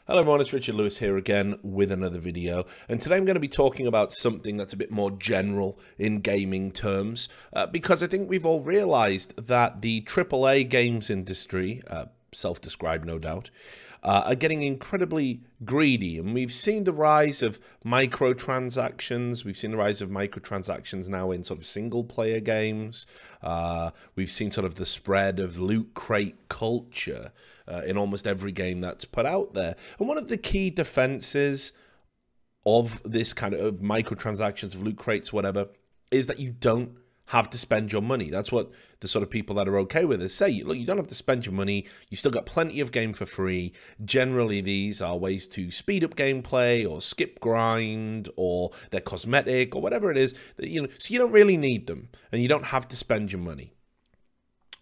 Hello everyone, it's Richard Lewis here again with another video, and today I'm going to be talking about something that's a bit more general in gaming terms, because I think we've all realised that the AAA games industry, self-described no doubt, are getting incredibly greedy, and we've seen the rise of microtransactions. We've seen the rise of microtransactions now in sort of single-player games. We've seen sort of the spread of loot crate culture in almost every game that's put out there. And one of the key defenses of this kind of microtransactions, of loot crates, whatever, is that you don't have to spend your money. That's what the sort of people that are okay with this say. Look, you don't have to spend your money. You still got plenty of game for free. Generally, these are ways to speed up gameplay or skip grind, or they're cosmetic or whatever it is. That, so you don't really need them and you don't have to spend your money.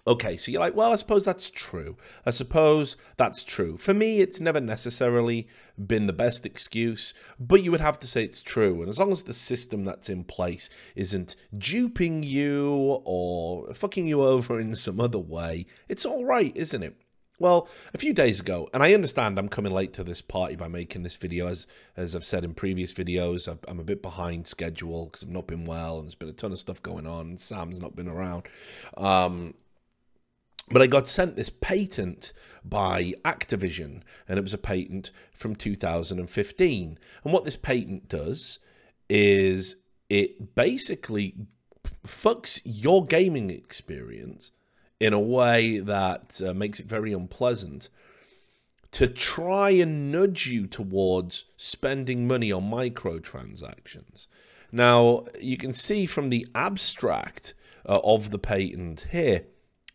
Okay, so you're like, well, I suppose that's true. I suppose that's true. For me, it's never necessarily been the best excuse, but you would have to say it's true. And as long as the system that's in place isn't duping you or fucking you over in some other way, it's all right, isn't it? Well, a few days ago, and I understand I'm coming late to this party by making this video, as I've said in previous videos, I'm a bit behind schedule because I've not been well and there's been a ton of stuff going on and Sam's not been around. But I got sent this patent by Activision, and it was a patent from 2015. And what this patent does is it basically fucks your gaming experience in a way that makes it very unpleasant to try and nudge you towards spending money on microtransactions. Now, you can see from the abstract of the patent here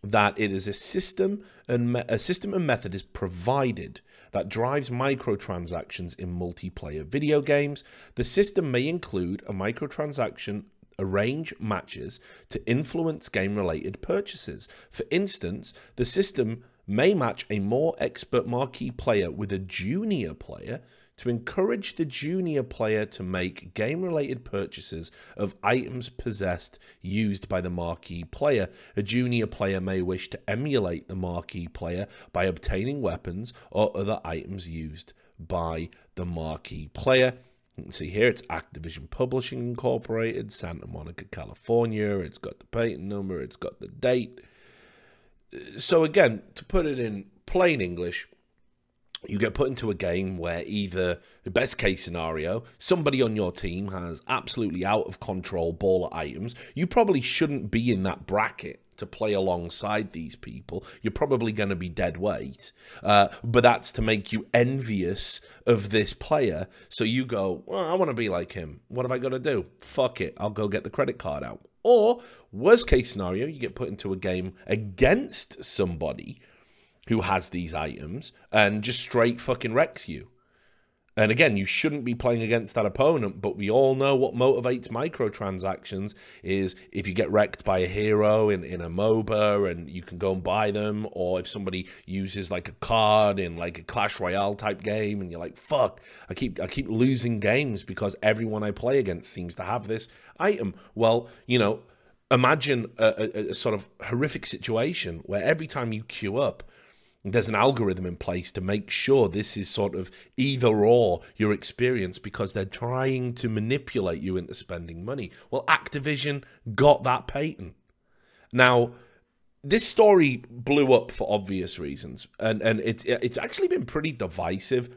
that it is a system and method is provided that drives microtransactions in multiplayer video games. The system may include a microtransaction, arrange matches to influence game-related purchases. For instance, the system may match a more expert marquee player with a junior player to encourage the junior player to make game-related purchases of items possessed used by the marquee player. A junior player may wish to emulate the marquee player by obtaining weapons or other items used by the marquee player. You can see here it's Activision Publishing Incorporated, Santa Monica, California. It's got the patent number, it's got the date. So again, to put it in plain English, you get put into a game where either, the best case scenario, somebody on your team has absolutely out of control baller items. You probably shouldn't be in that bracket to play alongside these people. You're probably going to be dead weight. But that's to make you envious of this player. So you go, well, I want to be like him. What have I got to do? Fuck it. I'll go get the credit card out. Or, worst case scenario, you get put into a game against somebody who has these items and just straight fucking wrecks you. And again, you shouldn't be playing against that opponent, but we all know what motivates microtransactions is if you get wrecked by a hero in a MOBA and you can go and buy them, or if somebody uses like a card in like a Clash Royale type game and you're like, fuck, I keep losing games because everyone I play against seems to have this item. Well, imagine a sort of horrific situation where every time you queue up, there's an algorithm in place to make sure this is sort of either or your experience because they're trying to manipulate you into spending money. Well, Activision got that patent. Now, this story blew up for obvious reasons, and it's actually been pretty divisive.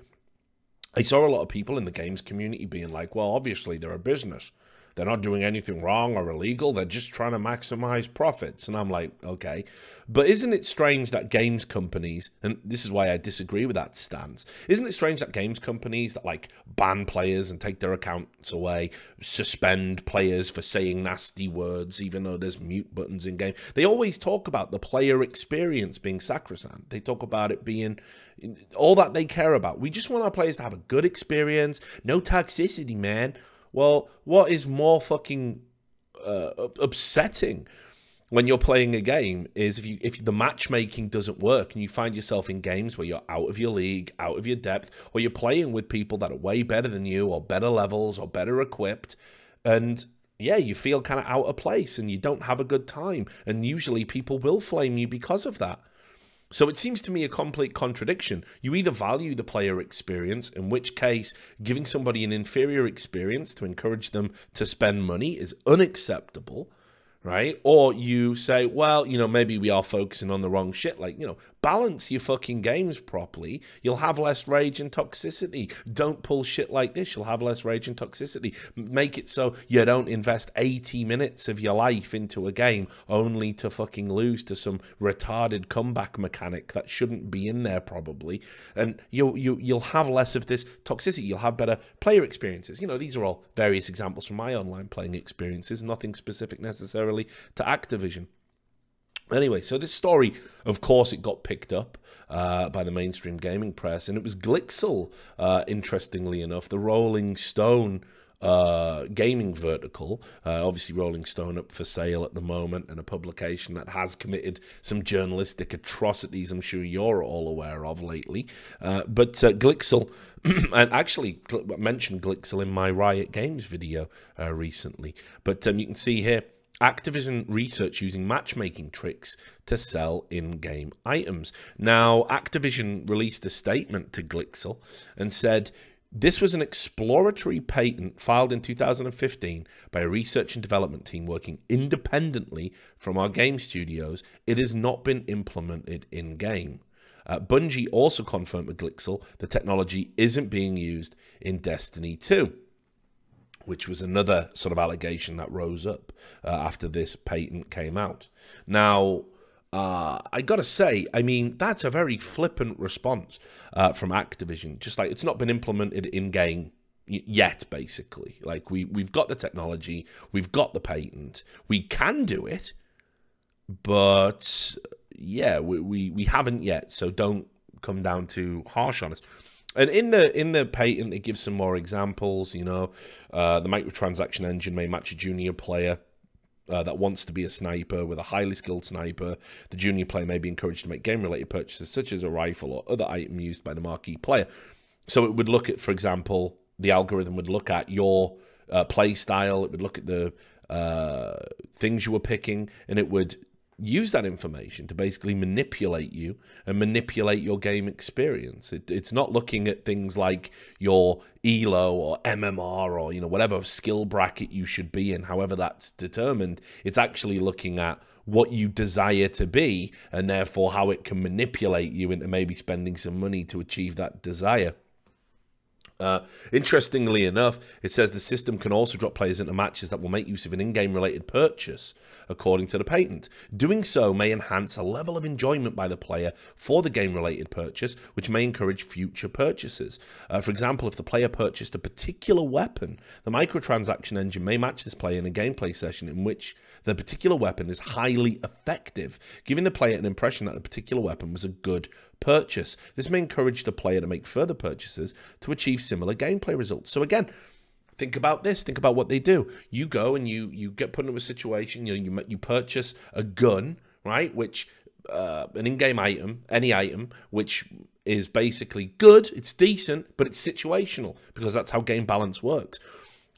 I saw a lot of people in the games community being like, well, obviously they're a business. They're not doing anything wrong or illegal. They're just trying to maximize profits. And I'm like, okay. But isn't it strange that games companies, and this is why I disagree with that stance, isn't it strange that games companies that like ban players and take their accounts away, suspend players for saying nasty words, even though there's mute buttons in game, they always talk about the player experience being sacrosanct. They talk about it being all that they care about. We just want our players to have a good experience. No toxicity, man. Well, what is more fucking upsetting when you're playing a game is if the matchmaking doesn't work and you find yourself in games where you're out of your league, out of your depth, or you're playing with people that are way better than you or better levels or better equipped, and yeah, you feel kind of out of place and you don't have a good time, and usually people will flame you because of that. So it seems to me a complete contradiction. You either value the player experience, in which case giving somebody an inferior experience to encourage them to spend money is unacceptable, right? Or you say, well, you know, maybe we are focusing on the wrong shit. Like, you know, balance your fucking games properly. You'll have less rage and toxicity. Don't pull shit like this. You'll have less rage and toxicity. Make it so you don't invest 80 minutes of your life into a game only to fucking lose to some retarded comeback mechanic that shouldn't be in there probably. And you'll have less of this toxicity. You'll have better player experiences. You know, these are all various examples from my online playing experiences, nothing specific necessarily to Activision. Anyway, so this story, of course, it got picked up by the mainstream gaming press, and it was Glixel, interestingly enough, the Rolling Stone gaming vertical, obviously Rolling Stone up for sale at the moment, and a publication that has committed some journalistic atrocities I'm sure you're all aware of lately. But Glixel, and actually I mentioned Glixel in my Riot Games video recently, but you can see here, Activision research using matchmaking tricks to sell in-game items. Now, Activision released a statement to Glixel and said, this was an exploratory patent filed in 2015 by a research and development team working independently from our game studios. It has not been implemented in-game. Bungie also confirmed with Glixel the technology isn't being used in Destiny 2. Which was another sort of allegation that rose up after this patent came out. Now, I got to say, I mean, that's a very flippant response from Activision. Just like, it's not been implemented in-game yet, basically. Like, we've got the technology, we've got the patent, we can do it, but, yeah, we haven't yet, so don't come down too harsh on us. And in the patent, it gives some more examples. You know, the microtransaction engine may match a junior player that wants to be a sniper with a highly skilled sniper. The junior player may be encouraged to make game-related purchases, such as a rifle or other item used by the marquee player. So it would look at, for example, the algorithm would look at your play style. It would look at the things you were picking, and it would use that information to basically manipulate you and manipulate your game experience. It's not looking at things like your ELO or MMR or, you know, whatever skill bracket you should be in, however that's determined. It's actually looking at what you desire to be and therefore how it can manipulate you into maybe spending some money to achieve that desire. Interestingly enough, it says the system can also drop players into matches that will make use of an in-game related purchase, according to the patent. Doing so may enhance a level of enjoyment by the player for the game-related purchase, which may encourage future purchases. For example, if the player purchased a particular weapon, the microtransaction engine may match this player in a gameplay session in which the particular weapon is highly effective, giving the player an impression that the particular weapon was a good purchase. This may encourage the player to make further purchases to achieve similar gameplay results. So again, think about this. Think about what they do. You go and you get put into a situation. You know, you purchase a gun, right? Which an in-game item, any item, which is basically good. It's decent, but it's situational because that's how game balance works.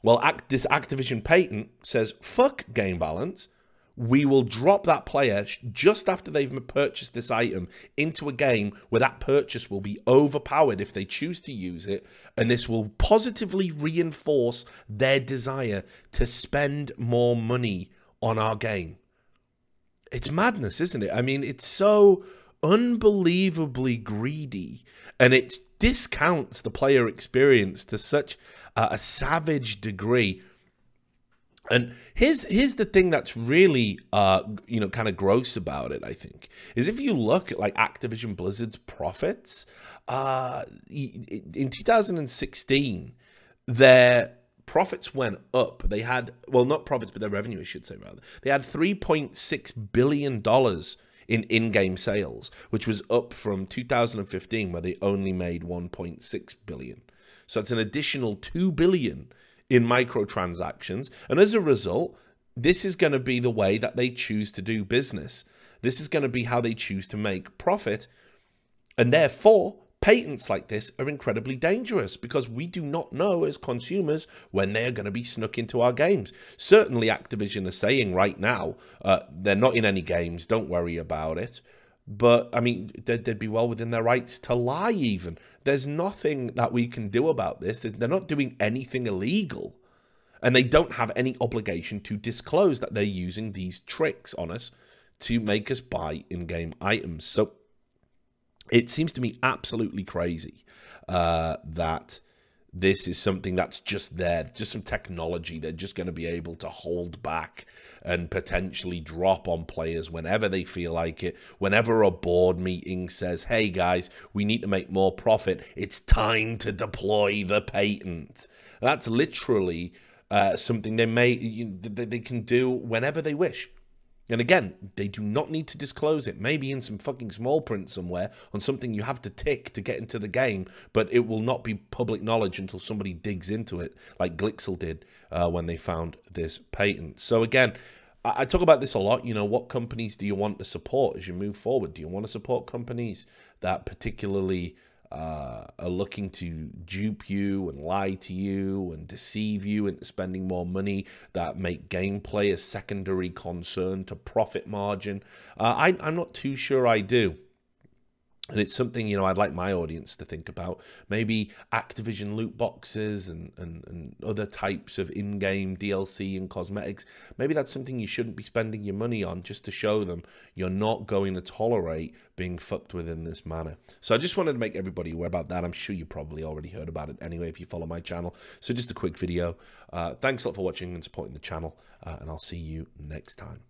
Well, this Activision patent says fuck game balance. We will drop that player just after they've purchased this item into a game where that purchase will be overpowered if they choose to use it, and this will positively reinforce their desire to spend more money on our game. It's madness, isn't it? I mean, it's so unbelievably greedy, and it discounts the player experience to such a savage degree. And here's the thing that's really, you know, kind of gross about it, I think, is if you look at, like, Activision Blizzard's profits, in 2016, their profits went up. They had, well, not profits, but their revenue, I should say, rather. They had $3.6 billion in in-game sales, which was up from 2015, where they only made $1.6 billion. So it's an additional $2 billion in microtransactions, and as a result, this is going to be the way that they choose to do business. This is going to be how they choose to make profit, and therefore, patents like this are incredibly dangerous because we do not know as consumers when they're going to be snuck into our games. Certainly, Activision are saying right now, they're not in any games, don't worry about it. But, I mean, they'd be well within their rights to lie even. There's nothing that we can do about this. They're not doing anything illegal. And they don't have any obligation to disclose that they're using these tricks on us to make us buy in-game items. So it seems to me absolutely crazy that this is something that's just there, just some technology they're just going to be able to hold back and potentially drop on players whenever they feel like it. Whenever a board meeting says, hey guys, we need to make more profit, it's time to deploy the patent. That's literally something they can do whenever they wish. And again, they do not need to disclose it. Maybe in some fucking small print somewhere on something you have to tick to get into the game, but it will not be public knowledge until somebody digs into it, like Glixel did when they found this patent. So again, I talk about this a lot. You know, what companies do you want to support as you move forward? Do you want to support companies that particularly are looking to dupe you and lie to you and deceive you into spending more money, that make gameplay a secondary concern to profit margin? I'm not too sure I do. And it's something, you know, I'd like my audience to think about. Maybe Activision loot boxes and other types of in-game DLC and cosmetics. Maybe that's something you shouldn't be spending your money on, just to show them you're not going to tolerate being fucked with in this manner. So I just wanted to make everybody aware about that. I'm sure you probably already heard about it anyway if you follow my channel. So just a quick video. Thanks a lot for watching and supporting the channel, and I'll see you next time.